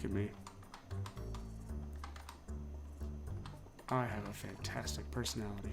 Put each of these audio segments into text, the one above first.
at me. I have a fantastic personality.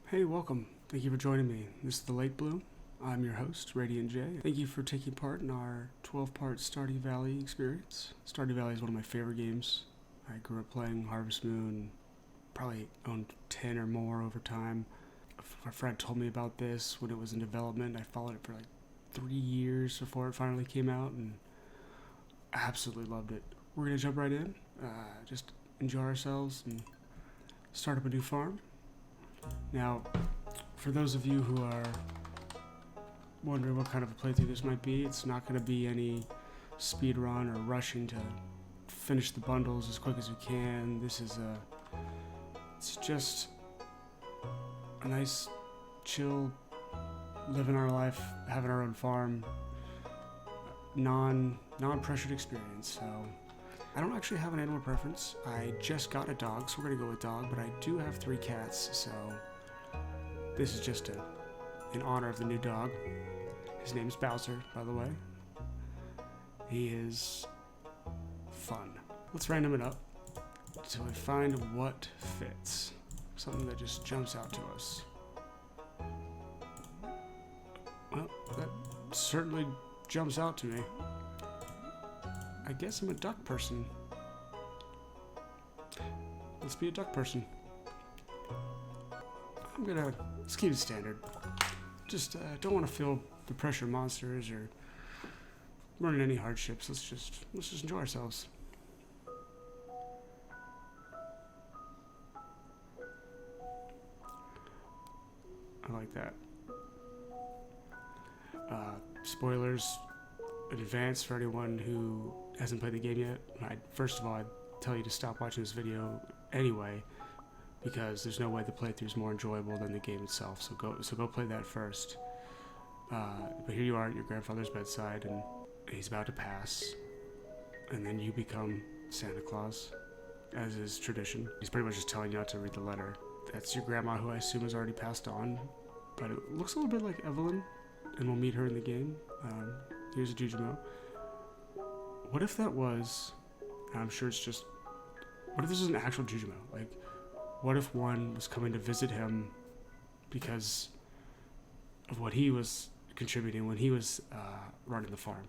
Hey, welcome. Thank you for joining me. This is The Late Bloom. I'm your host, Radiant J. Thank you for taking part in our 12-part Stardew Valley experience. Stardew Valley is one of my favorite games. I grew up playing Harvest Moon, probably owned 10 or more over time. My friend told me about this when it was in development. I followed it for like 3 years before it finally came out, and I absolutely loved it. We're going to jump right in, just enjoy ourselves and start up a new farm. Now, for those of you who are wondering what kind of a playthrough this might be, it's not going to be any speed run or rushing to finish the bundles as quick as we can. It's just a nice, chill, living our life, having our own farm, non-pressured experience. So I don't actually have an animal preference. I just got a dog, so we're gonna go with dog, but I do have 3 cats, so this is just in honor of the new dog. His name is Bowser, by the way. He is fun. Let's random it up until we find what fits. Something that just jumps out to us. Well, that certainly jumps out to me. I guess I'm a duck person. Let's be a duck person. Let's keep it standard. Just don't want to feel the pressure of monsters or running any hardships. Let's just enjoy ourselves. I like that. Spoilers in advance for anyone who hasn't played the game yet. First of all, I'd tell you to stop watching this video anyway, because there's no way the playthrough is more enjoyable than the game itself. So go play that first. But here you are at your grandfather's bedside, and he's about to pass, and then you become Santa Claus, as is tradition. He's pretty much just telling you not to read the letter. That's your grandma, who I assume has already passed on, but it looks a little bit like Evelyn, and we'll meet her in the game. Here's a Jujimo. What if that was, I'm sure it's just, what if this is an actual Jujimo? Like, what if one was coming to visit him because of what he was contributing when he was running the farm?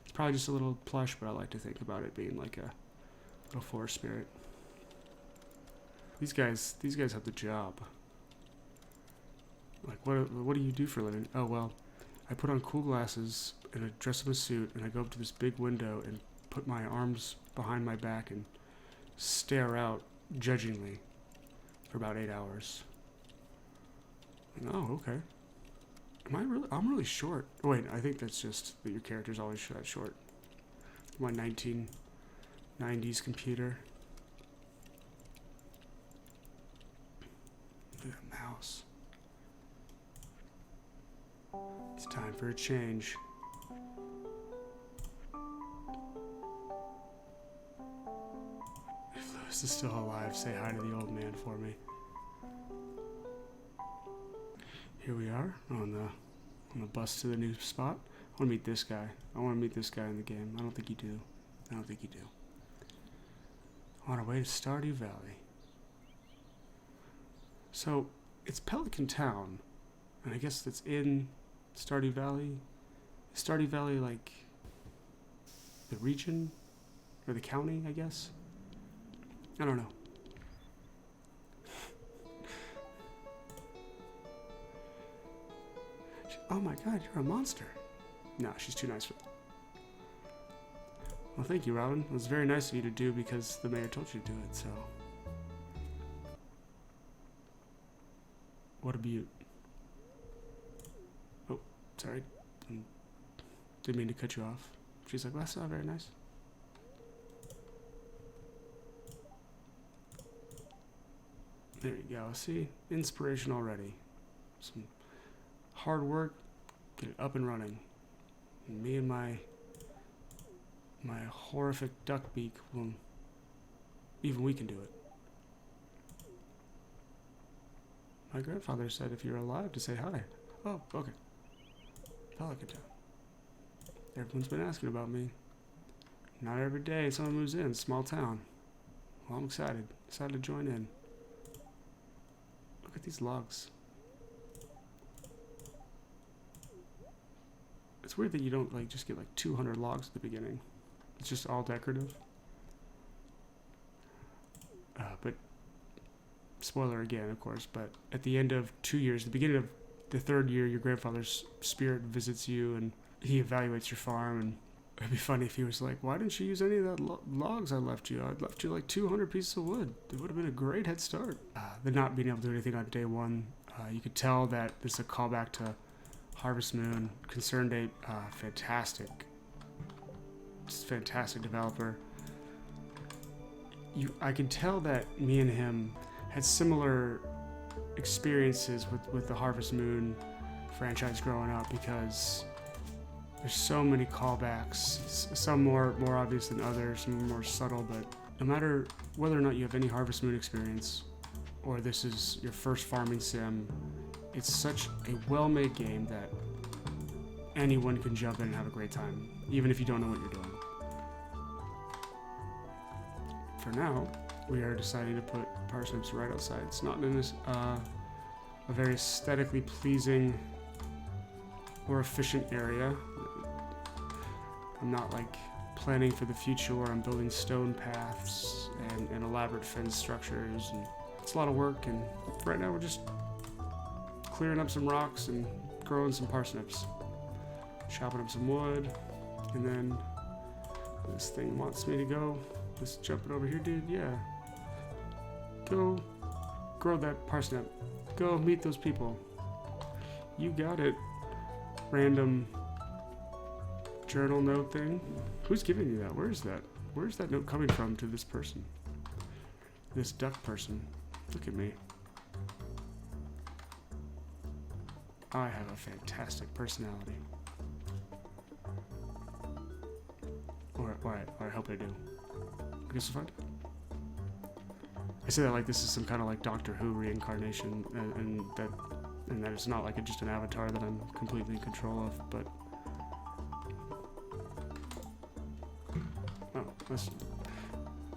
It's probably just a little plush, but I like to think about it being like a forest spirit. These guys have the job. Like, what do you do for a living? Oh, well, I put on cool glasses and I dress in a suit, and I go up to this big window and put my arms behind my back and stare out judgingly for about 8 hours. Oh, okay. I'm really short. Oh, wait, I think that's just that your character's always that short. My 1990s computer. Look at that mouse. It's time for a change. If Lewis is still alive, say hi to the old man for me. Here we are on the bus to the new spot. I want to meet this guy. I want to meet this guy in the game. I don't think you do. On our way to Stardew Valley. So, it's Pelican Town, and I guess that's in Stardew Valley. Is Stardew Valley like the region or the county, I guess? I don't know. Oh my god, you're a monster. No, she's too nice for that. Well, thank you, Robin. It was very nice of you to do because the mayor told you to do it, so. What a beaut. Oh, sorry. Didn't mean to cut you off. She's like, well, that's not very nice. There you go. See? Inspiration already. Some hard work, get it up and running. And me and my horrific duck beak will, even we can do it. My grandfather said if you're alive to say hi. Oh, okay. Pelican Town. Everyone's been asking about me. Not every day someone moves in. Small town. Well, I'm excited. Excited to join in. Look at these logs. It's weird that you don't like just get like 200 logs at the beginning. It's just all decorative. But spoiler again, of course, but at the end of 2 years, the beginning of the third year, your grandfather's spirit visits you and he evaluates your farm. And it'd be funny if he was like, why didn't you use any of that logs I left you? I'd left you like 200 pieces of wood. It would have been a great head start. The not being able to do anything on day one, you could tell that this is a callback to Harvest Moon. Concern Date, fantastic. Just fantastic developer. I can tell that me and him had similar experiences with the Harvest Moon franchise growing up, because there's so many callbacks, some more obvious than others, some more subtle, but no matter whether or not you have any Harvest Moon experience or this is your first farming sim, it's such a well-made game that anyone can jump in and have a great time, even if you don't know what you're doing. For now, we are deciding to put parsnips right outside. It's not in a very aesthetically pleasing or efficient area. I'm not like planning for the future where I'm building stone paths and elaborate fence structures, and it's a lot of work, and right now we're just clearing up some rocks and growing some parsnips, chopping up some wood, and then this thing wants me to go. Just jumping over here, dude. Yeah. Go grow that parsnip. Go meet those people. You got it. Random journal note thing. Who's giving you that? Where is that? Where's that note coming from to this person? This duck person. Look at me. I have a fantastic personality. Or I hope I do. I guess we'll find out. I say that like this is some kind of like Doctor Who reincarnation, and that it's not like just an avatar that I'm completely in control of, but oh, that's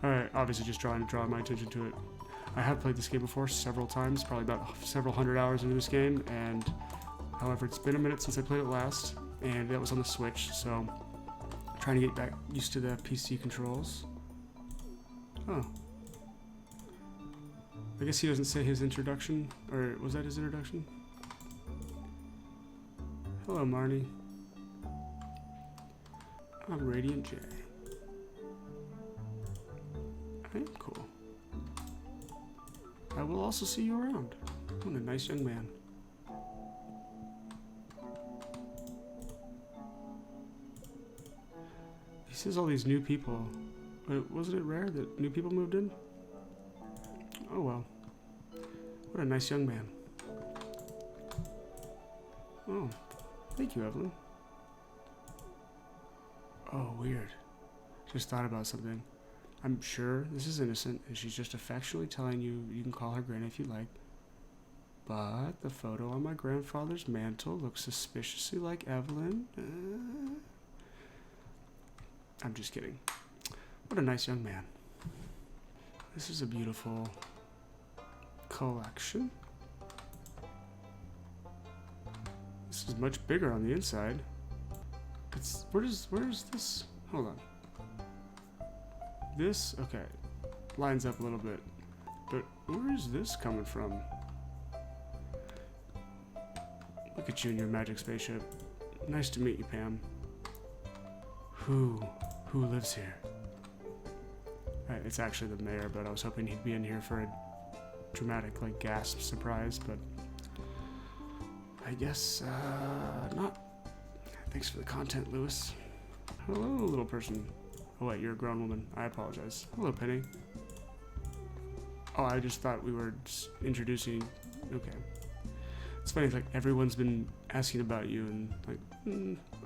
alright. Obviously, just trying to draw my attention to it. I have played this game before several times, probably about several hundred hours into this game, and however, it's been a minute since I played it last, and that was on the Switch, so trying to get back used to the PC controls. Oh. I guess he doesn't say his introduction, or was that his introduction? Hello, Marnie. I'm Radiant J. I am cool. I will also see you around. What a nice young man. He says all these new people. But wasn't it rare that new people moved in? Oh well. What a nice young man. Oh, thank you, Evelyn. Oh, weird. Just thought about something. I'm sure this is innocent, and she's just affectionately telling you you can call her Granny if you like. But the photo on my grandfather's mantle looks suspiciously like Evelyn. I'm just kidding. What a nice young man. This is a beautiful collection. This is much bigger on the inside. It's where's this? Hold on. This, okay, lines up a little bit. But where is this coming from? Look at you in your magic spaceship. Nice to meet you, Pam. Who lives here? It's actually the mayor, but I was hoping he'd be in here for a dramatic, like, gasp surprise, but I guess, not. Thanks for the content, Lewis. Hello, little person. Oh, wait, you're a grown woman. I apologize. Hello, Penny. Oh, I just thought we were just introducing. Okay. It's funny, like, everyone's been asking about you, and, like,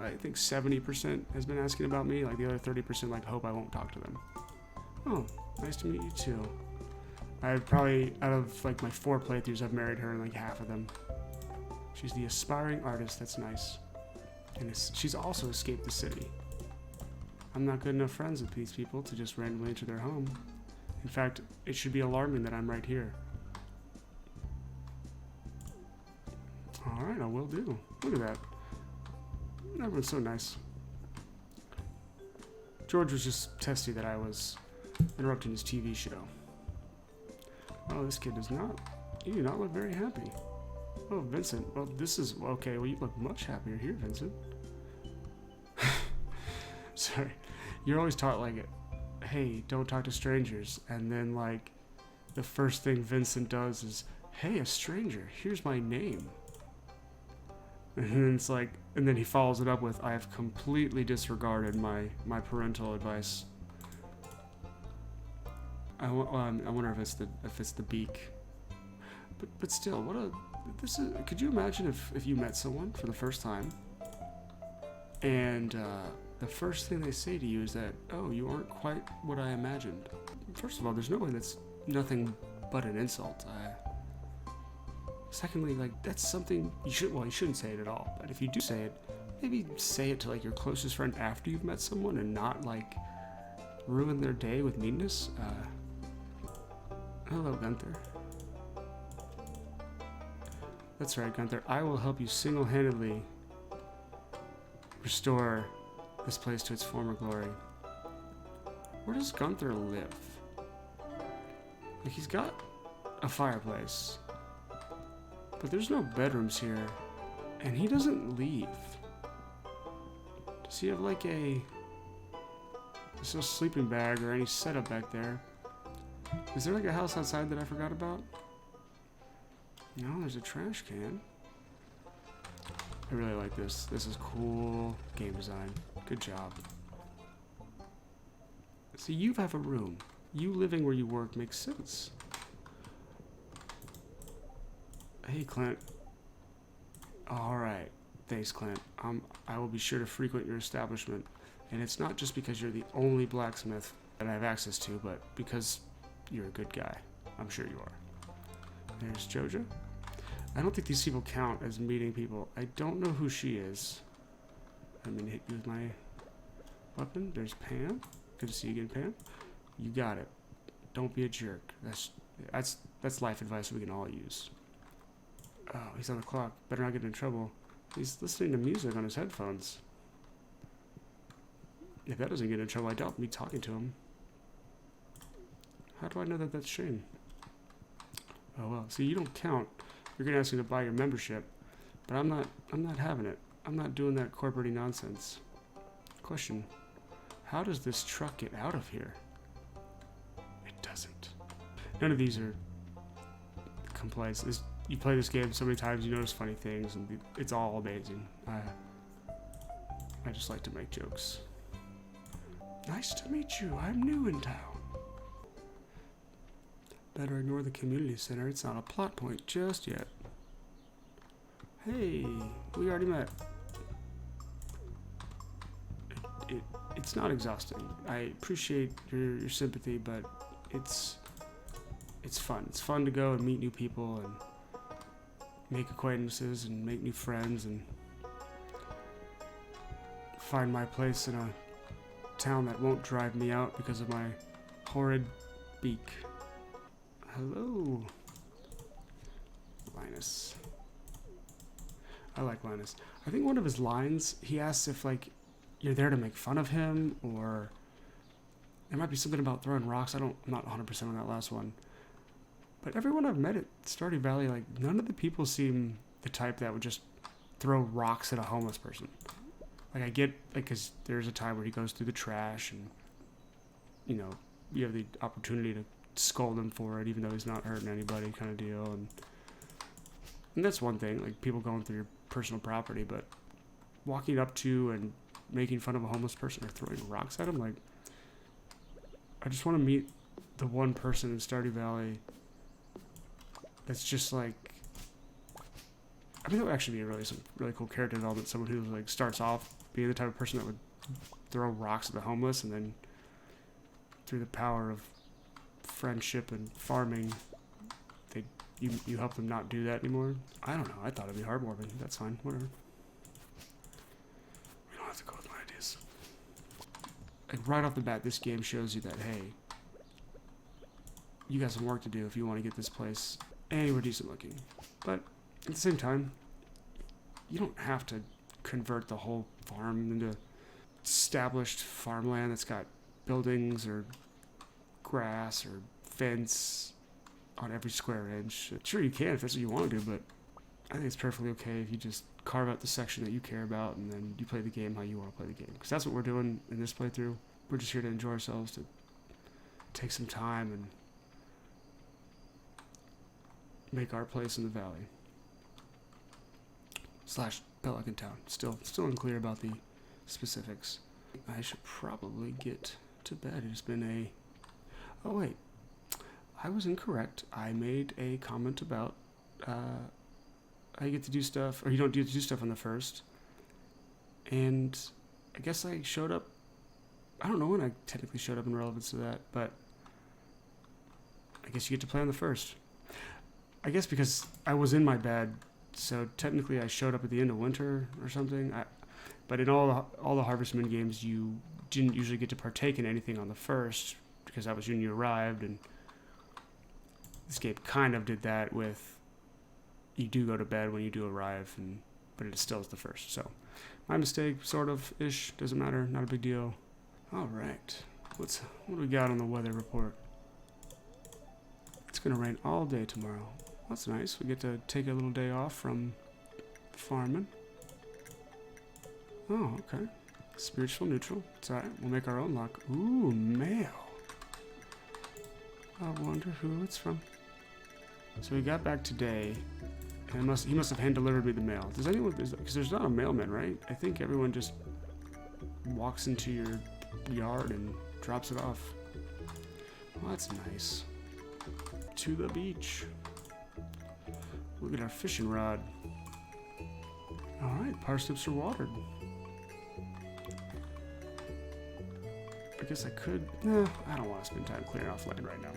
I think 70% has been asking about me. Like, the other 30%, like, hope I won't talk to them. Oh, nice to meet you, too. I've probably, out of, like, my 4 playthroughs, I've married her in, like, half of them. She's the aspiring artist. That's nice. And she's also escaped the city. I'm not good enough friends with these people to just randomly enter their home. In fact, it should be alarming that I'm right here. Alright, I will do. Look at that. Everyone's so nice. George was just testy that I was interrupting his TV show. Oh, this kid does not. You do not look very happy. Oh, Vincent. Well, this is... Okay, well, you look much happier here, Vincent. Sorry. You're always taught, like, hey, don't talk to strangers. And then, like, the first thing Vincent does is, hey, a stranger, here's my name. And then it's like... And then he follows it up with, I have completely disregarded my parental advice. I wonder if it's the beak. But still, what a... This is... Could you imagine if you met someone for the first time, and the first thing they say to you is that, oh, you aren't quite what I imagined. First of all, there's no way that's nothing but an insult. Secondly, like, that's something you shouldn't say it at all. But if you do say it, maybe say it to, like, your closest friend after you've met someone and not, like, ruin their day with meanness. Hello, Gunther. That's right, Gunther. I will help you single-handedly restore this place to its former glory. Where does Gunther live? Like, he's got a fireplace, but there's no bedrooms here, and he doesn't leave. Does he have, like, there's no sleeping bag or any setup back there? Is there, like, a house outside that I forgot about? No, there's a trash can. I really like this. This is cool game design. Good job. See, you have a room. You living where you work makes sense. Hey, Clint. Alright. Thanks, Clint. I will be sure to frequent your establishment. And it's not just because you're the only blacksmith that I have access to, but because you're a good guy. I'm sure you are. There's Jojo. I don't think these people count as meeting people. I don't know who she is. I'm gonna hit you with my weapon. There's Pam. Good to see you again, Pam. You got it. Don't be a jerk. That's life advice we can all use. Oh, he's on the clock. Better not get in trouble. He's listening to music on his headphones. If that doesn't get in trouble, I doubt me talking to him. How do I know that that's Shane? Oh well. See, you don't count. You're gonna ask me to buy your membership, but I'm not having it. I'm not doing that corporate-y nonsense. Question: how does this truck get out of here? It doesn't. None of these are complaints. You play this game so many times, you notice funny things, and it's all amazing. I just like to make jokes. Nice to meet you. I'm new in town. Better ignore the community center. It's not a plot point just yet. Hey, we already met. It's not exhausting. I appreciate your sympathy, but it's fun. It's fun to go and meet new people and make acquaintances and make new friends and find my place in a town that won't drive me out because of my horrid beak. Hello, Linus. I like Linus. I think one of his lines, he asks if, like, you're there to make fun of him, or there might be something about throwing rocks. I'm not 100% on that last one. But everyone I've met at Stardew Valley, like, none of the people seem the type that would just throw rocks at a homeless person. Like, I get, like, because there's a time where he goes through the trash and, you know, you have the opportunity to scold him for it, even though he's not hurting anybody, kind of deal. And that's one thing, like, people going through your personal property, but walking up to and making fun of a homeless person or throwing rocks at him, like, I just want to meet the one person in Stardew Valley that's just like, I mean, that would actually be some really cool character development. Someone who, like, starts off being the type of person that would throw rocks at the homeless, and then through the power of friendship and farming, you help them not do that anymore. I don't know. I thought it'd be heartwarming. That's fine. Whatever. is. Like right off the bat, this game shows you that, hey, you got some work to do if you want to get this place anywhere decent looking. But at the same time, you don't have to convert the whole farm into established farmland that's got buildings or grass or fence on every square inch. Sure, you can if that's what you want to do, but I think it's perfectly okay if you just carve out the section that you care about and then you play the game how you want to play the game. Because that's what we're doing in this playthrough. We're just here to enjoy ourselves, to take some time and make our place in the valley. / Pelican Town. Still unclear about the specifics. I should probably get to bed. It's been a... Oh, wait. I was incorrect. I made a comment about how you get to do stuff, or you don't get to do stuff on the first. And I guess I showed up... I don't know when I technically showed up in relevance to that, but I guess you get to play on the first. I guess because I was in my bed, so technically I showed up at the end of winter or something. But in all the Harvest Moon games, you didn't usually get to partake in anything on the first, because that was when you arrived, and this game kind of did that with you do go to bed when you do arrive, but it still is the first. So my mistake, sort of ish, doesn't matter, not a big deal. All right, what do we got on the weather report? It's gonna rain all day tomorrow. That's nice. We get to take a little day off from farming. Oh, okay. Spiritual neutral. It's alright. We'll make our own lock. Ooh, mail. I wonder who it's from. So we got back today, and he must have hand delivered me the mail. Does anyone? Because there's not a mailman, right? I think everyone just walks into your yard and drops it off. Well, that's nice. To the beach. Look at our fishing rod. Alright, parsnips are watered. I guess I could... Nah, I don't want to spend time clearing off land right now.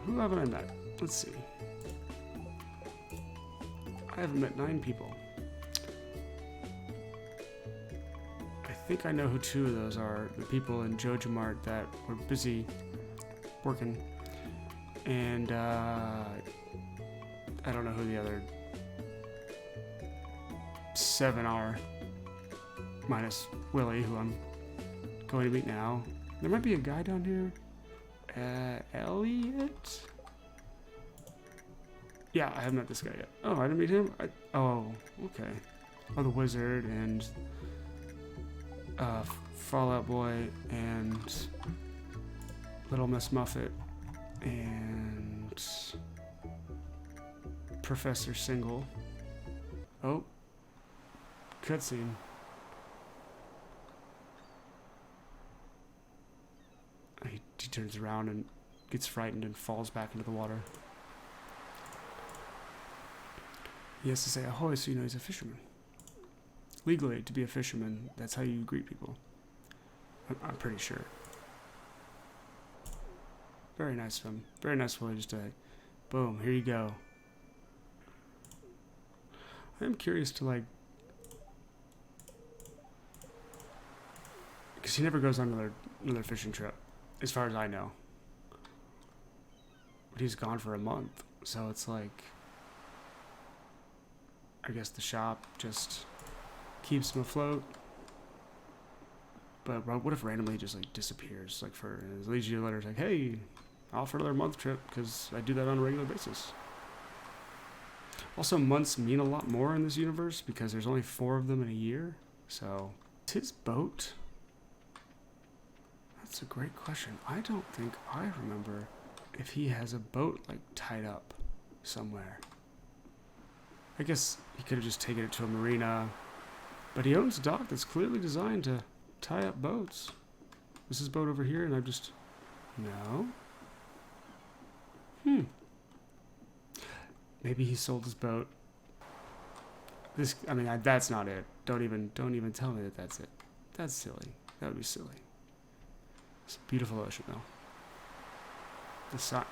Who haven't I met? Let's see. I haven't met 9 people. I think I know who 2 of those are. The people in Joja Mart that were busy working. And, I don't know who the other 7 are. Minus Willie, who I'm going to meet now. There might be a guy down here. Elliot? Yeah, I haven't met this guy yet. Oh, I didn't meet him? Oh, okay. Oh, the wizard and Fallout Boy and Little Miss Muffet and Professor Single. Oh, cutscene. He turns around and gets frightened and falls back into the water. He has to say ahoy so you know he's a fisherman. Legally, to be a fisherman, that's how you greet people. I'm pretty sure. Very nice of him. Very nice of him just to, boom, here you go. I'm curious to, like... Because he never goes on another fishing trip, as far as I know. But he's gone for a month, so it's like... I guess the shop just keeps him afloat. But what if randomly he just like disappears? Like for his leads you letters like, hey, I'll for another month trip because I do that on a regular basis. Also, months mean a lot more in this universe because there's only 4 of them in a year. So, it's his boat? That's a great question. I don't think I remember if he has a boat like tied up somewhere. I guess he could have just taken it to a marina, but he owns a dock that's clearly designed to tie up boats. Is his boat over here and I've just... No? Maybe he sold his boat. That's not it. Don't even tell me that that's it. That's silly. That would be silly. It's a beautiful ocean though.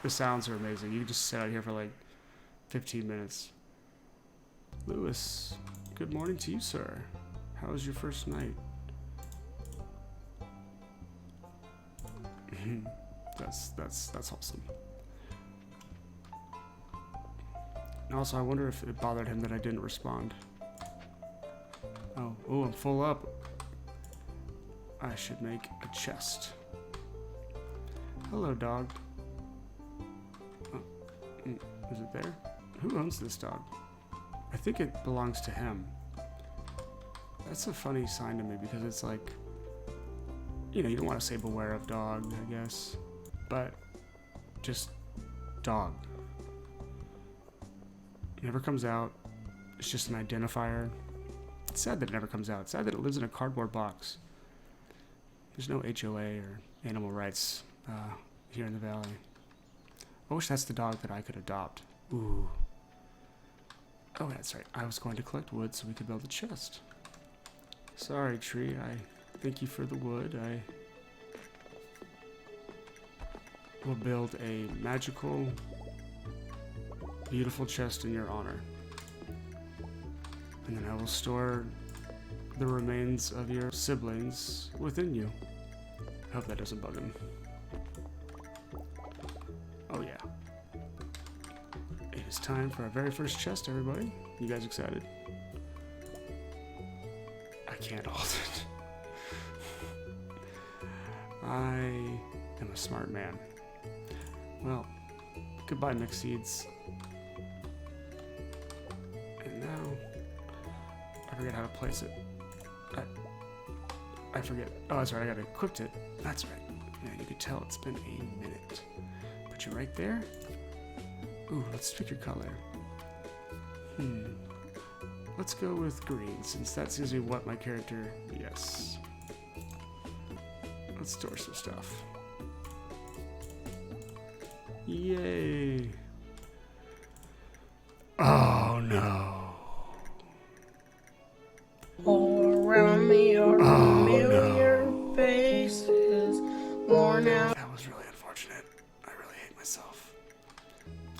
The sounds are amazing. You can just sit out here for like 15 minutes. Lewis, good morning to you, sir. How was your first night? That's awesome. And also, I wonder if it bothered him that I didn't respond. Oh, I'm full up. I should make a chest. Hello, dog. Oh, is it there? Who owns this dog? I think it belongs to him. That's a funny sign to me because it's like, you know, you don't want to say beware of dog, I guess, but just dog. It never comes out. It's just an identifier. It's sad that it never comes out. It's sad that it lives in a cardboard box. There's no HOA or animal rights here in the valley. I wish that's the dog that I could adopt. Ooh. Oh, that's right. I was going to collect wood so we could build a chest. Sorry, tree. I thank you for the wood. I will build a magical, beautiful chest in your honor. And then I will store the remains of your siblings within you. I hope that doesn't bug him. Oh yeah. It is time for our very first chest, everybody. You guys excited? I can't hold it. I am a smart man. Well, goodbye, mixed seeds. And now, I forget how to place it. I forget. Oh, that's right. I gotta equip it. That's right. Man, you could tell it's been a minute. Put you right there. Ooh, let's pick your color. Let's go with green, since that's usually what my character... Yes. Let's store some stuff. Yay. Oh, no. All around me are familiar faces, worn out. That was really unfortunate. I really hate myself.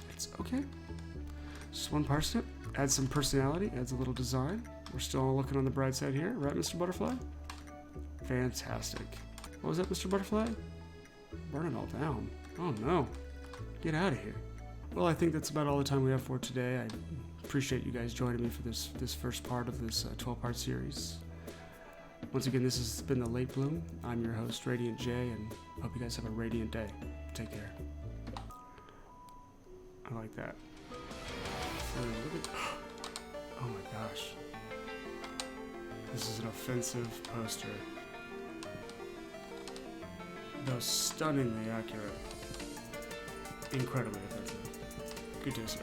It's okay. Just one parsnip. Adds some personality, adds a little design. We're still looking on the bright side here, right, Mr. Butterfly? Fantastic. What was that, Mr. Butterfly? Burn it all down. Oh no. Get out of here. Well, I think that's about all the time we have for today. I appreciate you guys joining me for this first part of this 12-part series. Once again, this has been The Late Bloom. I'm your host, Radiant J, and hope you guys have a radiant day. Take care. I like that. Oh my gosh. This is an offensive poster. Though stunningly accurate. Incredibly offensive. Good to see.